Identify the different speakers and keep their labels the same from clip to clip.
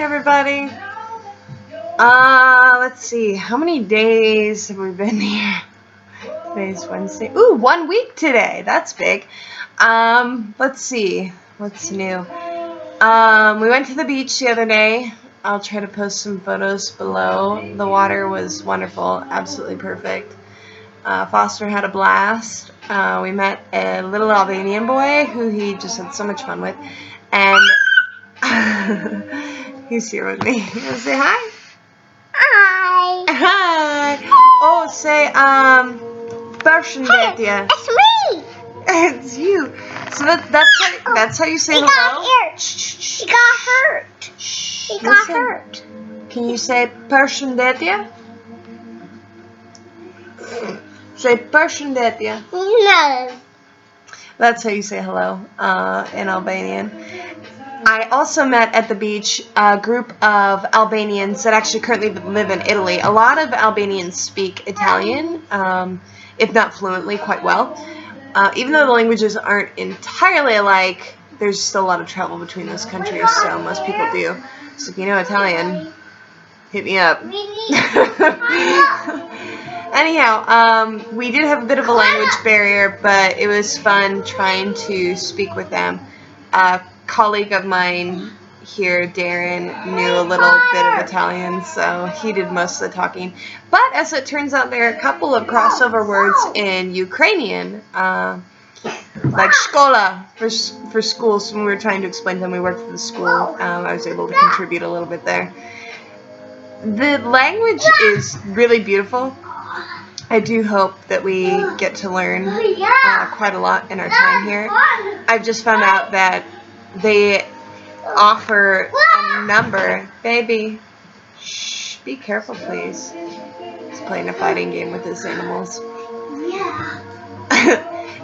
Speaker 1: everybody. Let's see. How many days have we been here? Today's Wednesday. Ooh, 1 week today. That's big. Let's see. What's new? We went to the beach the other day. I'll try to post some photos below. The water was wonderful. Absolutely perfect. Foster had a blast. We met a little Albanian boy who he just had so much fun with. And he's here with me. You want to say hi?
Speaker 2: Hi.
Speaker 1: Hi. Oh, say, Përshëndetje.
Speaker 2: It's me.
Speaker 1: It's you. So that's how you say hello?
Speaker 2: He got hurt. He got hurt.
Speaker 1: Can you say Përshëndetje? Say Përshëndetje.
Speaker 2: No.
Speaker 1: That's how you say hello in Albanian. I also met at the beach a group of Albanians that actually currently live in Italy. A lot of Albanians speak Italian, if not fluently, quite well. Even though the languages aren't entirely alike, there's still a lot of travel between those countries, so most people do. So if you know Italian, hit me up. Anyhow, we did have a bit of a language barrier, but it was fun trying to speak with them. A colleague of mine here, Darren, knew a little bit of Italian, so he did most of the talking. But as it turns out, there are a couple of crossover words in Ukrainian, like škola for school. So when we were trying to explain to them we worked for the school, I was able to contribute a little bit there. The language is really beautiful. I do hope that we get to learn quite a lot in our time here. I've just found out that they offer a number. Baby, shh, be careful, please. He's playing a fighting game with his animals.
Speaker 2: Yeah.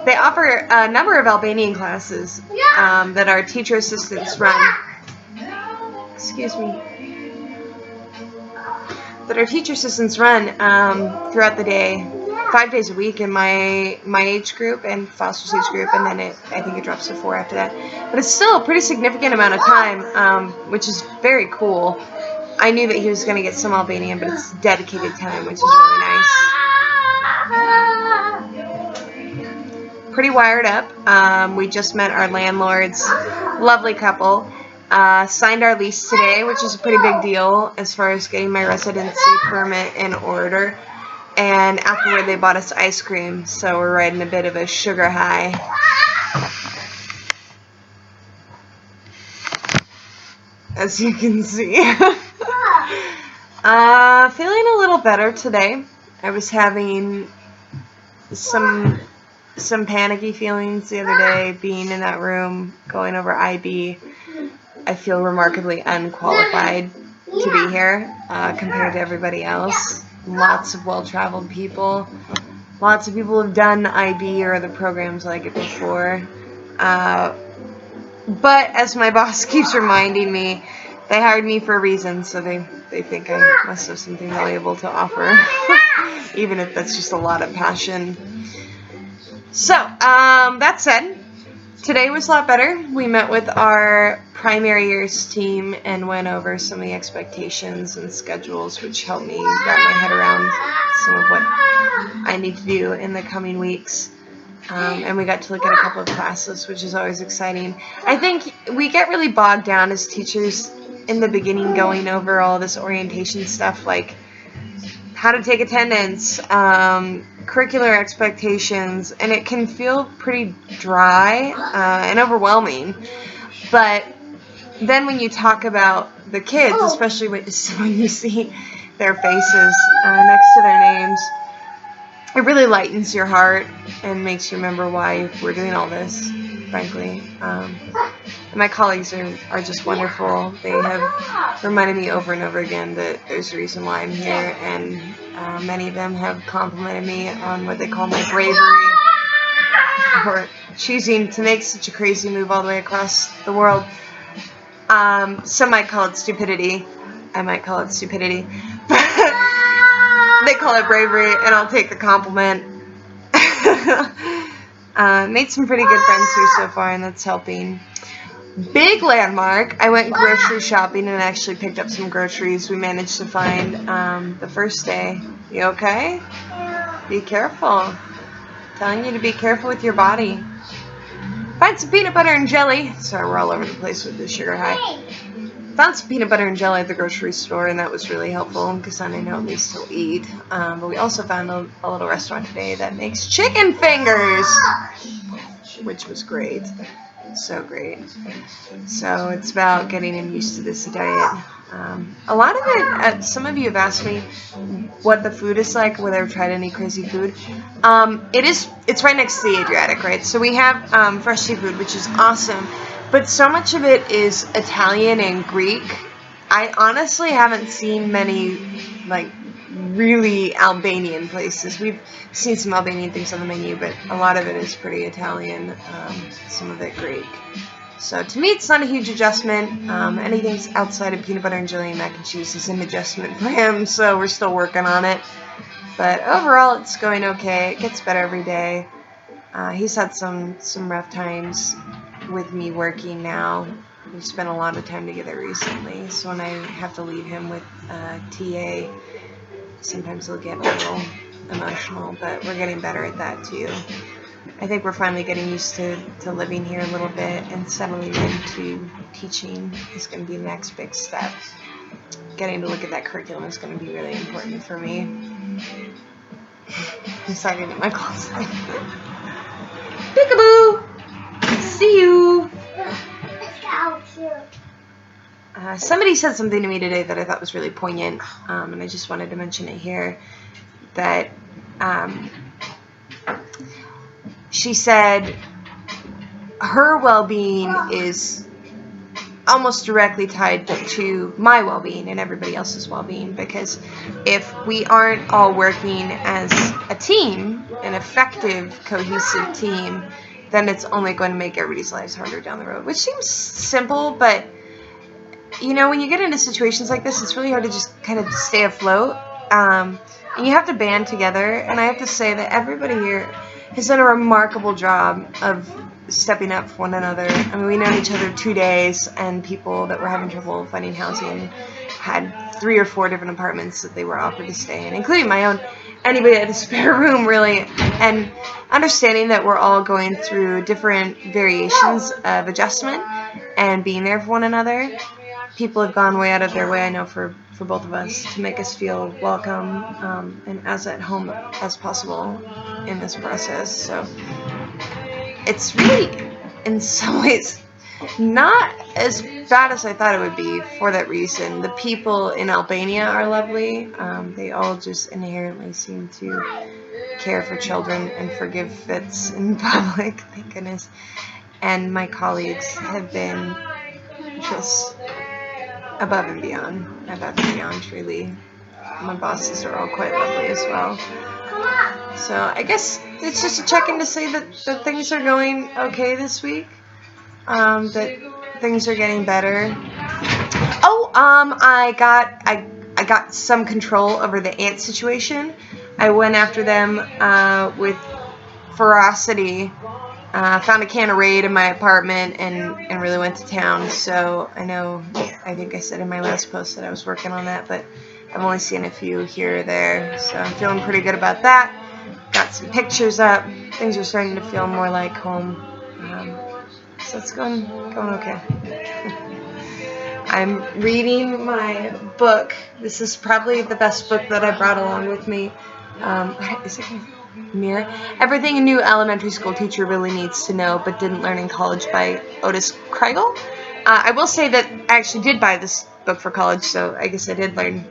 Speaker 1: They offer a number of Albanian classes that our teacher assistants run. Excuse me. That our teacher assistants run throughout the day, 5 days a week in my age group and Foster's age group, and then I think it drops to 4 after that. But it's still a pretty significant amount of time, which is very cool. I knew that he was going to get some Albanian, but it's dedicated time, which is really nice. Pretty wired up. We just met our landlords, lovely couple. Signed our lease today, which is a pretty big deal as far as getting my residency permit in order. And afterward, they bought us ice cream, so we're riding a bit of a sugar high. As you can see. Feeling a little better today. I was having some panicky feelings the other day, being in that room, going over IB. I feel remarkably unqualified to be here compared to everybody else. Lots of well-traveled people. Lots of people have done IB or other programs like it before. But as my boss keeps reminding me, they hired me for a reason, so they think I must have something valuable to offer, even if that's just a lot of passion. So, that said, today was a lot better. We met with our primary years team and went over some of the expectations and schedules, which helped me wrap my head around some of what I need to do in the coming weeks. And we got to look at a couple of classes, which is always exciting. I think we get really bogged down as teachers in the beginning going over all this orientation stuff, like how to take attendance, curricular expectations, and it can feel pretty dry and overwhelming. But then when you talk about the kids, especially when you see their faces next to their names, it really lightens your heart and makes you remember why we're doing all this, frankly. And my colleagues are just wonderful. They have reminded me over and over again that there's a reason why I'm here, and many of them have complimented me on what they call my bravery for choosing to make such a crazy move all the way across the world. Some might call it stupidity. I might call it stupidity. They call it bravery, and I'll take the compliment. Made some pretty good friends here so far, and that's helping. big landmark. I went grocery shopping and actually picked up some groceries we managed to find the first day. You okay? Be careful. Telling you to be careful with your body. Find some peanut butter and jelly. Sorry, we're all over the place with the sugar high. Found some peanut butter and jelly at the grocery store, and that was really helpful because then I know at least he'll eat. But we also found a little restaurant today that makes chicken fingers, which was great. So great. So it's about getting him used to this diet. A lot of it, some of you have asked me what the food is like, whether I've tried any crazy food. It's right next to the Adriatic, right? So we have fresh seafood, which is awesome. But so much of it is Italian and Greek. I honestly haven't seen many, like, really Albanian places. We've seen some Albanian things on the menu, but a lot of it is pretty Italian, some of it Greek. So to me, it's not a huge adjustment. Anything outside of peanut butter and jelly and mac and cheese is an adjustment for him, so we're still working on it. But overall, it's going okay. It gets better every day. He's had some rough times with me working now. We've spent a lot of time together recently, so when I have to leave him with TA, sometimes he'll get a little emotional, but we're getting better at that too. I think we're finally getting used to living here a little bit, and settling into teaching is going to be the next big step. Getting to look at that curriculum is going to be really important for me. I'm sorry to get my closet. Peekaboo! See you! Somebody said something to me today that I thought was really poignant, and I just wanted to mention it here, that she said her well-being is almost directly tied to my well-being and everybody else's well-being, because if we aren't all working as a team, an effective, cohesive team, then it's only going to make everybody's lives harder down the road, which seems simple, but you know, when you get into situations like this, it's really hard to just kind of stay afloat, and you have to band together, and I have to say that everybody here has done a remarkable job of stepping up for one another. I mean, we known each other 2 days, and people that were having trouble finding housing had 3 or 4 different apartments that they were offered to stay in, including my own. Anybody that had a spare room, really. And understanding that we're all going through different variations of adjustment and being there for one another. People have gone way out of their way, I know, for both of us, to make us feel welcome and as at home as possible in this process. So it's really, in some ways, not as bad as I thought it would be for that reason. The people in Albania are lovely. They all just inherently seem to care for children and forgive fits in public, thank goodness. And my colleagues have been just above and beyond, really. My bosses are all quite lovely as well. So I guess it's just a check-in to say that things are going okay this week. That things are getting better. Oh, I got some control over the ant situation. I went after them with ferocity. Found a can of Raid in my apartment and really went to town. So I think I said in my last post that I was working on that, but I've only seen a few here or there. So I'm feeling pretty good about that. Got some pictures up. Things are starting to feel more like home. So it's going okay. I'm reading my book. This is probably the best book that I brought along with me. Is it going to mirror? Everything a New Elementary School Teacher Really Needs to Know But Didn't Learn in College by Otis Kriegel. I will say that I actually did buy this book for college, so I guess I did learn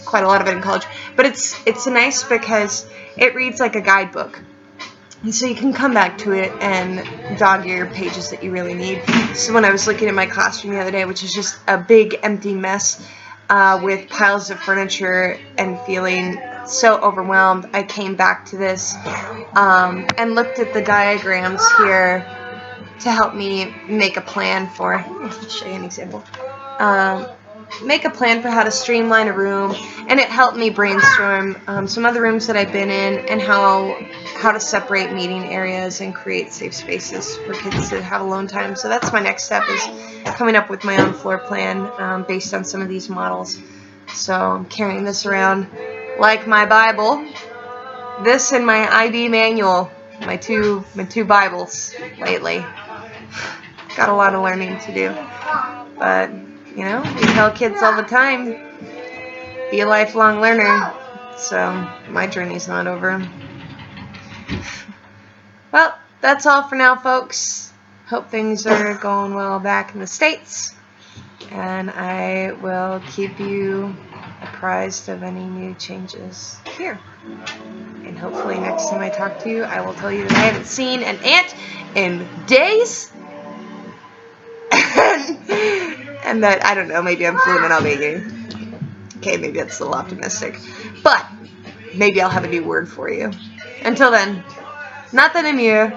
Speaker 1: quite a lot of it in college. But it's nice because it reads like a guidebook. And so you can come back to it and dog your pages that you really need. So when I was looking at my classroom the other day, which is just a big empty mess with piles of furniture and feeling so overwhelmed, I came back to this and looked at the diagrams here to help me make a plan for, I'll show you an example, make a plan for how to streamline a room, and it helped me brainstorm some other rooms that I've been in and how to separate meeting areas and create safe spaces for kids to have alone time. So that's my next step, is coming up with my own floor plan based on some of these models. So I'm carrying this around like my Bible. This and my IB manual, my two Bibles lately. Got a lot of learning to do, but you know, we tell kids all the time, be a lifelong learner. So my journey's not over. Well, that's all for now, folks. Hope things are going well back in the States, and I will keep you apprised of any new changes here. And hopefully next time I talk to you, I will tell you that I haven't seen an ant in days. And that, I don't know, maybe I'm fluent in Albanian. Okay, maybe that's a little optimistic. But maybe I'll have a new word for you. Until then, nothing in you.